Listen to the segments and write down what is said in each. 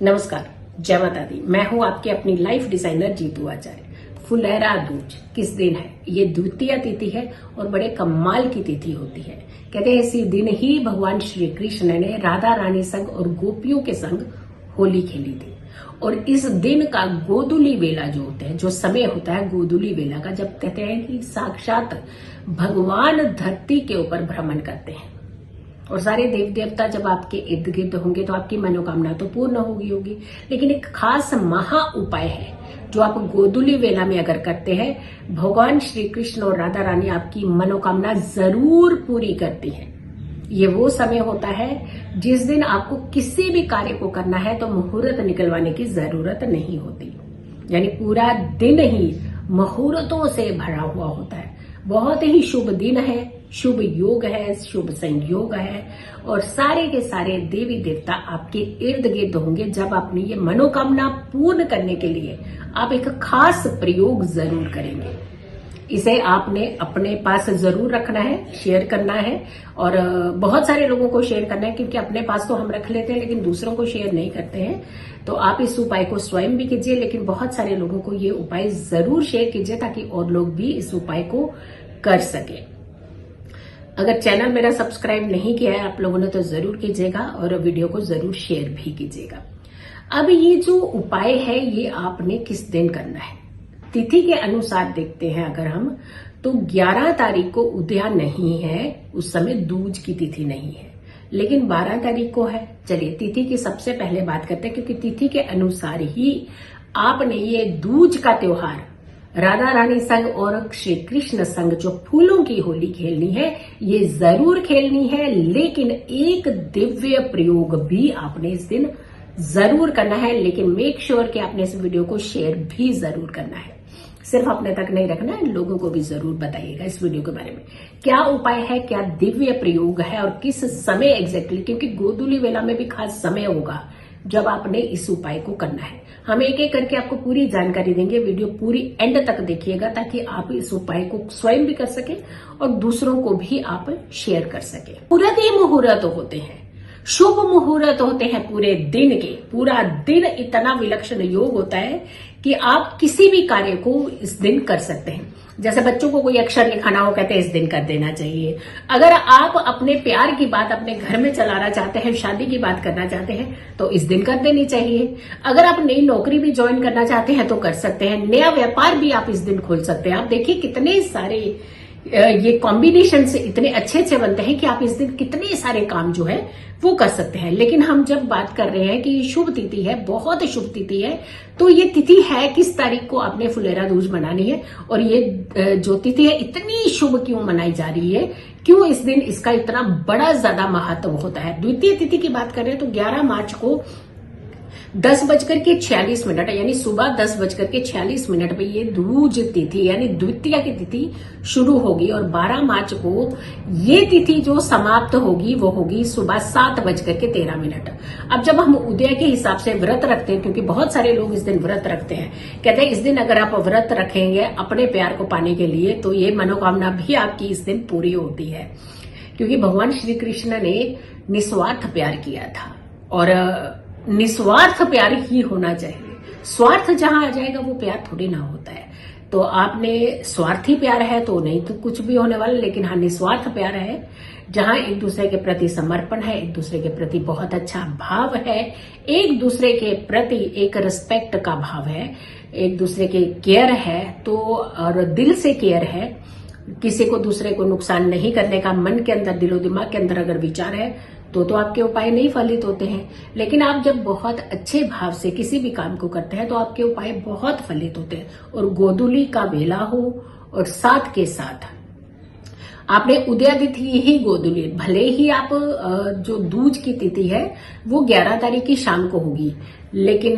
नमस्कार, जय माता दी। मैं हूं आपकी अपनी लाइफ डिजाइनर जीतू आचार्य। फुलेरा दूज किस दिन है? ये द्वितीय तिथि है और बड़े कमाल की तिथि होती है। कहते हैं इसी दिन ही भगवान श्री कृष्ण ने राधा रानी संग और गोपियों के संग होली खेली थी। और इस दिन का गोधूली वेला जो होता है, जो समय होता है गोधूली वेला का, जब कहते हैं कि साक्षात भगवान धरती के ऊपर भ्रमण करते हैं और सारे देव देवता जब आपके इर्द गिर्द होंगे तो आपकी मनोकामना तो पूर्ण होगी। लेकिन एक खास महा उपाय है जो आप गोधूली वेला में अगर करते हैं, भगवान श्री कृष्ण और राधा रानी आपकी मनोकामना जरूर पूरी करती है। ये वो समय होता है जिस दिन आपको किसी भी कार्य को करना है तो मुहूर्त निकलवाने की जरूरत नहीं होती, यानी पूरा दिन ही मुहूर्तों से भरा हुआ होता है। बहुत ही शुभ दिन है, शुभ योग है, शुभ संयोग है और सारे के सारे देवी देवता आपके इर्द गिर्द होंगे जब अपनी ये मनोकामना पूर्ण करने के लिए आप एक खास प्रयोग जरूर करेंगे। इसे आपने अपने पास जरूर रखना है, शेयर करना है और बहुत सारे लोगों को शेयर करना है, क्योंकि अपने पास तो हम रख लेते हैं लेकिन दूसरों को शेयर नहीं करते हैं। तो आप इस उपाय को स्वयं भी कीजिए, लेकिन बहुत सारे लोगों को ये उपाय जरूर शेयर कीजिए ताकि और लोग भी इस उपाय को कर सके। अगर चैनल मेरा सब्सक्राइब नहीं किया है आप लोगों ने तो जरूर कीजिएगा और वीडियो को जरूर शेयर भी कीजिएगा। अब ये जो उपाय है ये आपने किस दिन करना है? तिथि के अनुसार देखते हैं अगर हम, तो 11 तारीख को उदया नहीं है, उस समय दूज की तिथि नहीं है, लेकिन 12 तारीख को है। चलिए तिथि की सबसे पहले बात करते हैं, क्योंकि तिथि के अनुसार ही आपने ये दूज का त्योहार राधा रानी संग और श्री कृष्ण संग जो फूलों की होली खेलनी है ये जरूर खेलनी है। लेकिन एक दिव्य प्रयोग भी आपने इस दिन जरूर करना है, लेकिन मेक श्योर कि आपने इस वीडियो को शेयर भी जरूर करना है। सिर्फ अपने तक नहीं रखना है, लोगों को भी जरूर बताइएगा इस वीडियो के बारे में। क्या उपाय है, क्या दिव्य प्रयोग है और किस समय एग्जैक्टली, क्योंकि गोधूली वेला में भी खास समय होगा जब आपने इस उपाय को करना है। हम एक एक करके आपको पूरी जानकारी देंगे, वीडियो पूरी एंड तक देखिएगा ताकि आप इस उपाय को स्वयं भी कर सके और दूसरों को भी आप शेयर कर सके। मुहूर्त ही मुहूर्त होते हैं, शुभ मुहूर्त होते हैं पूरे दिन के। पूरा दिन इतना विलक्षण योग होता है कि आप किसी भी कार्य को इस दिन कर सकते हैं। जैसे बच्चों को कोई अक्षर लिखाना हो, कहते हैं इस दिन कर देना चाहिए। अगर आप अपने प्यार की बात अपने घर में चलाना चाहते हैं, शादी की बात करना चाहते हैं तो इस दिन कर देनी चाहिए। अगर आप नई नौकरी भी ज्वाइन करना चाहते हैं तो कर सकते हैं। नया व्यापार भी आप इस दिन खोल सकते हैं। आप देखिए कितने सारे ये कॉम्बिनेशन से इतने अच्छे अच्छे बनते हैं कि आप इस दिन कितने सारे काम जो है वो कर सकते हैं। लेकिन हम जब बात कर रहे हैं कि ये शुभ तिथि है, बहुत शुभ तिथि है, तो ये तिथि है किस तारीख को आपने फुलेरा दूज मनानी है और ये जो तिथि है इतनी शुभ क्यों मनाई जा रही है, क्यों इस दिन इसका इतना बड़ा ज्यादा महत्व होता है। द्वितीय तिथि की बात करें तो 11 मार्च को 10:46 यानी सुबह 10:46 पे ये दूज तिथि यानी द्वितीय की तिथि शुरू होगी और 12 मार्च को ये तिथि जो समाप्त होगी वो होगी सुबह 7:13। अब जब हम उदय के हिसाब से व्रत रखते हैं, क्योंकि बहुत सारे लोग इस दिन व्रत रखते हैं, कहते हैं इस दिन अगर आप व्रत रखेंगे अपने प्यार को पाने के लिए तो ये मनोकामना भी आपकी इस दिन पूरी होती है। क्योंकि भगवान श्री कृष्ण ने निस्वार्थ प्यार किया था और निस्वार्थ प्यार ही होना चाहिए। स्वार्थ जहां आ जाएगा वो प्यार थोड़ी ना होता है। तो आपने स्वार्थी प्यार है तो नहीं तो कुछ भी होने वाला, लेकिन हाँ निस्वार्थ प्यार है जहां एक दूसरे के प्रति समर्पण है, एक दूसरे के प्रति बहुत अच्छा भाव है, एक दूसरे के प्रति एक रिस्पेक्ट का भाव है, एक दूसरे के केयर है, तो और दिल से केयर है, किसी को दूसरे को नुकसान नहीं करने का मन के अंदर दिलो दिमाग के अंदर अगर विचार है तो आपके उपाय नहीं फलित होते हैं। लेकिन आप जब बहुत अच्छे भाव से किसी भी काम को करते हैं तो आपके उपाय बहुत फलित होते हैं। और गोधूली का वेला हो और साथ के साथ आपने उदय तिथि ही गोधूली, भले ही आप जो दूज की तिथि है वो 11 तारीख की शाम को होगी लेकिन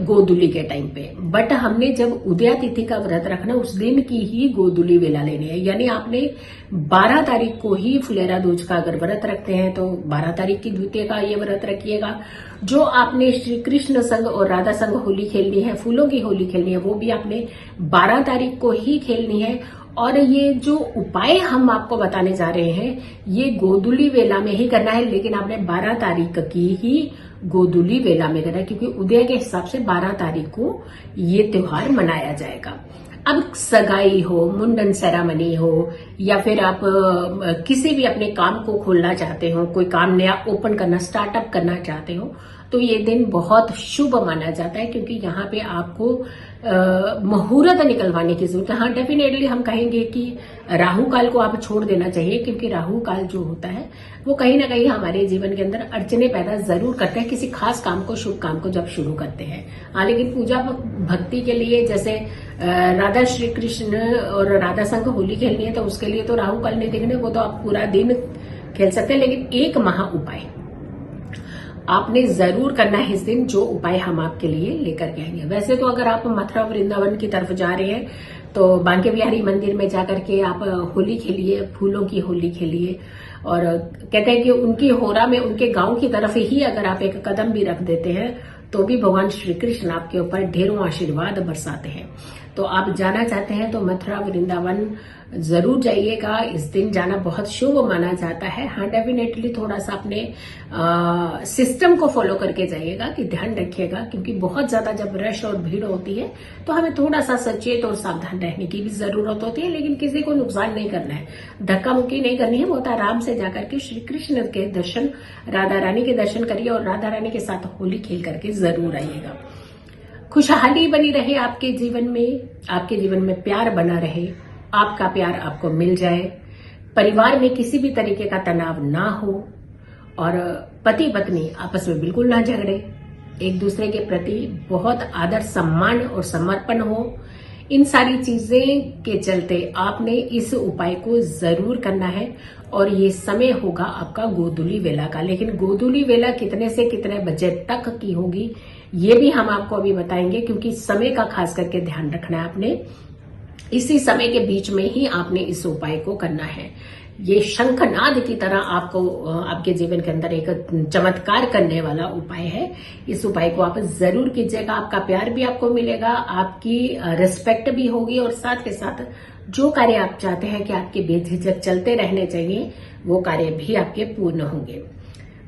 गोधूली के टाइम पे, बट हमने जब उदया तिथि का व्रत रखना उस दिन की ही गोधूली वेला लेनी है। यानी आपने 12 तारीख को ही फुलेरा दूज का अगर व्रत रखते हैं तो 12 तारीख की द्वितीय का ये व्रत रखिएगा। जो आपने श्री कृष्ण संग और राधा संग होली खेलनी है, फूलों की होली खेलनी है, वो भी आपने 12 तारीख को ही खेलनी है। और ये जो उपाय हम आपको बताने जा रहे हैं ये गोधूली वेला में ही करना है, लेकिन आपने 12 तारीख की ही गोधूली वेला में करना है, क्योंकि उदय के हिसाब से 12 तारीख को ये त्योहार मनाया जाएगा। अब सगाई हो, मुंडन सेरेमनी हो, या फिर आप किसी भी अपने काम को खोलना चाहते हो, कोई काम नया ओपन करना, स्टार्टअप करना चाहते हो, तो ये दिन बहुत शुभ माना जाता है, क्योंकि यहाँ पे आपको मुहूर्त निकलवाने की जरूरत है। हाँ, डेफिनेटली हम कहेंगे कि राहु काल को आप छोड़ देना चाहिए, क्योंकि राहु काल जो होता है वो कहीं ना कहीं हमारे जीवन के अंदर अड़चने पैदा जरूर करता है, किसी खास काम को, शुभ काम को जब शुरू करते हैं। हाँ, लेकिन पूजा भक्ति के लिए, जैसे राधा श्री कृष्ण और राधा संग होली खेलनी है, तो उसके लिए तो राहु काल नहीं देखने, वो तो आप पूरा दिन खेल सकते हैं। लेकिन एक महा उपाय आपने जरूर करना है इस दिन, जो उपाय हम आपके लिए लेकर के आएंगे। वैसे तो अगर आप मथुरा वृंदावन की तरफ जा रहे हैं तो बांके बिहारी मंदिर में जाकर के आप होली खेलिए, फूलों की होली खेलिए। और कहते हैं कि उनकी होरा में, उनके गांव की तरफ ही अगर आप एक कदम भी रख देते हैं तो भी भगवान श्री कृष्ण आपके ऊपर ढेरों आशीर्वाद बरसाते हैं। तो आप जाना चाहते हैं तो मथुरा वृंदावन जरूर जाइएगा। इस दिन जाना बहुत शुभ माना जाता है। हाँ, डेफिनेटली थोड़ा सा अपने सिस्टम को फॉलो करके जाइएगा, कि ध्यान रखिएगा, क्योंकि बहुत ज्यादा जब रश और भीड़ होती है तो हमें थोड़ा सा सचेत और सावधान रहने की भी जरूरत होती है। लेकिन किसी को नुकसान नहीं करना है, धक्का मुक्की नहीं करनी है, बहुत आराम से जाकर के श्री कृष्ण के दर्शन, राधा रानी के दर्शन करिए और राधा रानी के साथ होली खेल करके जरूर आइएगा। खुशहाली बनी रहे आपके जीवन में, आपके जीवन में प्यार बना रहे, आपका प्यार आपको मिल जाए, परिवार में किसी भी तरीके का तनाव ना हो, और पति पत्नी आपस में बिल्कुल ना झगड़े, एक दूसरे के प्रति बहुत आदर, सम्मान और समर्पण हो। इन सारी चीजें के चलते आपने इस उपाय को जरूर करना है। और ये समय होगा आपका गोधूली वेला का। लेकिन गोधूली वेला कितने से कितने बजे तक की होगी ये भी हम आपको अभी बताएंगे, क्योंकि समय का खास करके ध्यान रखना है आपने। इसी समय के बीच में ही आपने इस उपाय को करना है। ये शंखनाद की तरह आपको आपके जीवन के अंदर एक चमत्कार करने वाला उपाय है। इस उपाय को आप जरूर कीजिएगा, आपका प्यार भी आपको मिलेगा, आपकी रिस्पेक्ट भी होगी, और साथ के साथ जो कार्य आप चाहते हैं कि आपके बेझिझक चलते रहने चाहिए, वो कार्य भी आपके पूर्ण होंगे।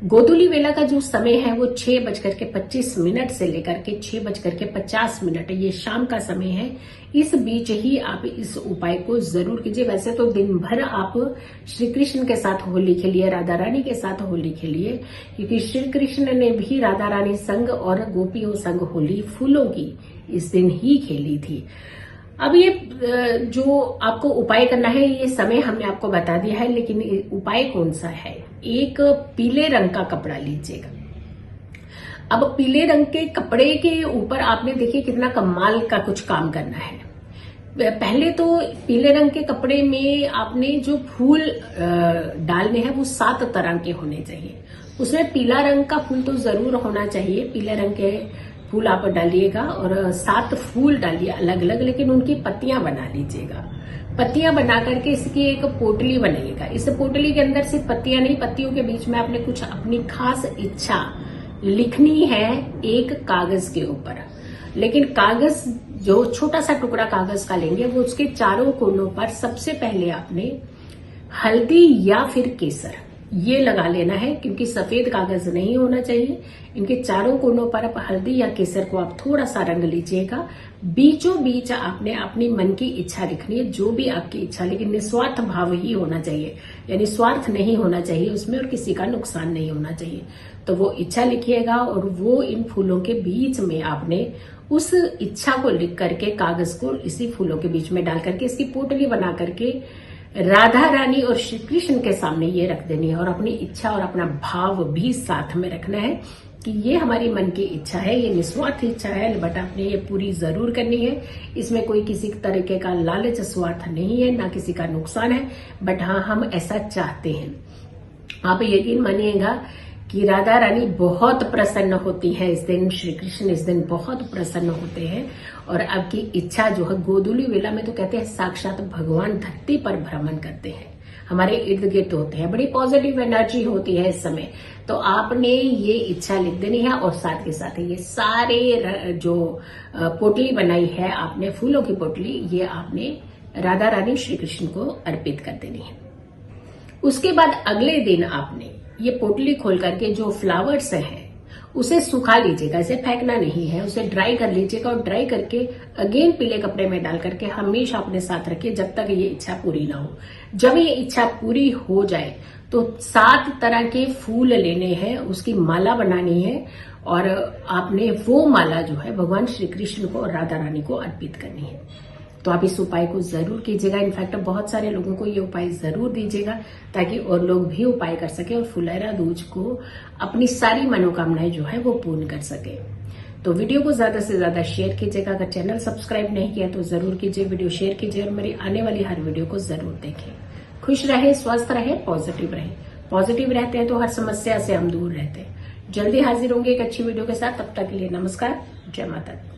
गोधूली वेला का जो समय है वो 6:25 से लेकर के 6:50 ये शाम का समय है। इस बीच ही आप इस उपाय को जरूर कीजिए। वैसे तो दिन भर आप श्री कृष्ण के साथ होली खेलिए, राधा रानी के साथ होली खेलिए, क्योंकि श्री कृष्ण ने भी राधा रानी संग और गोपियों संग होली फूलों की इस दिन ही खेली थी। अब ये जो आपको उपाय करना है, ये समय हमने आपको बता दिया है, लेकिन उपाय कौन सा है? एक पीले रंग का कपड़ा लीजिएगा। अब पीले रंग के कपड़े के ऊपर आपने देखिए कितना कमाल का कुछ काम करना है। पहले तो पीले रंग के कपड़े में आपने जो फूल डालने हैं वो 7 तरह के होने चाहिए। उसमें पीला रंग का फूल तो जरूर होना चाहिए। पीले रंग के फूल आप डालिएगा और 7 फूल डालिए अलग अलग, लेकिन उनकी पत्तियां बना लीजिएगा। पत्तियां बना करके इसकी एक पोटली बनाइएगा। इस पोटली के अंदर सिर्फ पत्तियां नहीं, पत्तियों के बीच में आपने कुछ अपनी खास इच्छा लिखनी है एक कागज के ऊपर। लेकिन कागज जो छोटा सा टुकड़ा कागज का लेंगे, वो उसके चारों कोनों पर सबसे पहले आपने हल्दी या फिर केसर ये लगा लेना है, क्योंकि सफेद कागज नहीं होना चाहिए। इनके चारों कोनों पर आप हल्दी या केसर को आप थोड़ा सा रंग लीजिएगा। बीचों बीच आपने अपनी मन की इच्छा लिखनी है, जो भी आपकी इच्छा, लेकिन निस्वार्थ भाव ही होना चाहिए, यानी स्वार्थ नहीं होना चाहिए उसमें और किसी का नुकसान नहीं होना चाहिए। तो वो इच्छा लिखिएगा और वो इन फूलों के बीच में आपने उस इच्छा को लिख करके कागज को इसी फूलों के बीच में डाल करके इसकी पोटली बना करके राधा रानी और श्री कृष्ण के सामने ये रख देनी है। और अपनी इच्छा और अपना भाव भी साथ में रखना है कि ये हमारी मन की इच्छा है, ये निस्वार्थ इच्छा है, बट आपने ये पूरी जरूर करनी है। इसमें कोई किसी तरीके का लालच स्वार्थ नहीं है, ना किसी का नुकसान है, बट हाँ हम ऐसा चाहते हैं। आप यकीन मानिएगा कि राधा रानी बहुत प्रसन्न होती है इस दिन, श्री कृष्ण इस दिन बहुत प्रसन्न होते हैं। और आपकी इच्छा जो है गोधूली वेला में तो कहते हैं साक्षात भगवान धरती पर भ्रमण करते हैं, हमारे इर्द गिर्द होते हैं, बड़ी पॉजिटिव एनर्जी होती है इस समय। तो आपने ये इच्छा लिख देनी है और साथ के साथ ये सारे जो पोटली बनाई है आपने, फूलों की पोटली, ये आपने राधा रानी श्री कृष्ण को अर्पित कर देनी है। उसके बाद अगले दिन आपने ये पोटली खोल करके जो फ्लावर्स हैं उसे सुखा लीजिएगा, इसे फेंकना नहीं है, उसे ड्राई कर लीजिएगा और ड्राई करके अगेन पीले कपड़े में डाल करके हमेशा अपने साथ रखिए जब तक ये इच्छा पूरी ना हो। जब ये इच्छा पूरी हो जाए तो 7 तरह के फूल लेने हैं, उसकी माला बनानी है और आपने वो माला जो है भगवान श्री कृष्ण को और राधा रानी को अर्पित करनी है। तो आप इस उपाय को जरूर कीजिएगा। इनफैक्ट बहुत सारे लोगों को ये उपाय जरूर दीजिएगा ताकि और लोग भी उपाय कर सके और फुलेरा दूज को अपनी सारी मनोकामनाएं जो है वो पूर्ण कर सके। तो वीडियो को ज्यादा से ज्यादा शेयर कीजिएगा। अगर चैनल सब्सक्राइब नहीं किया तो जरूर कीजिए, वीडियो शेयर कीजिए और मेरी आने वाली हर वीडियो को जरूर देखें। खुश रहे, स्वस्थ रहे, पॉजिटिव रहे। पॉजिटिव रहते हैं तो हर समस्या से हम दूर रहते हैं। जल्दी हाजिर होंगे एक अच्छी वीडियो के साथ। तब तक के लिए नमस्कार, जय माता दी।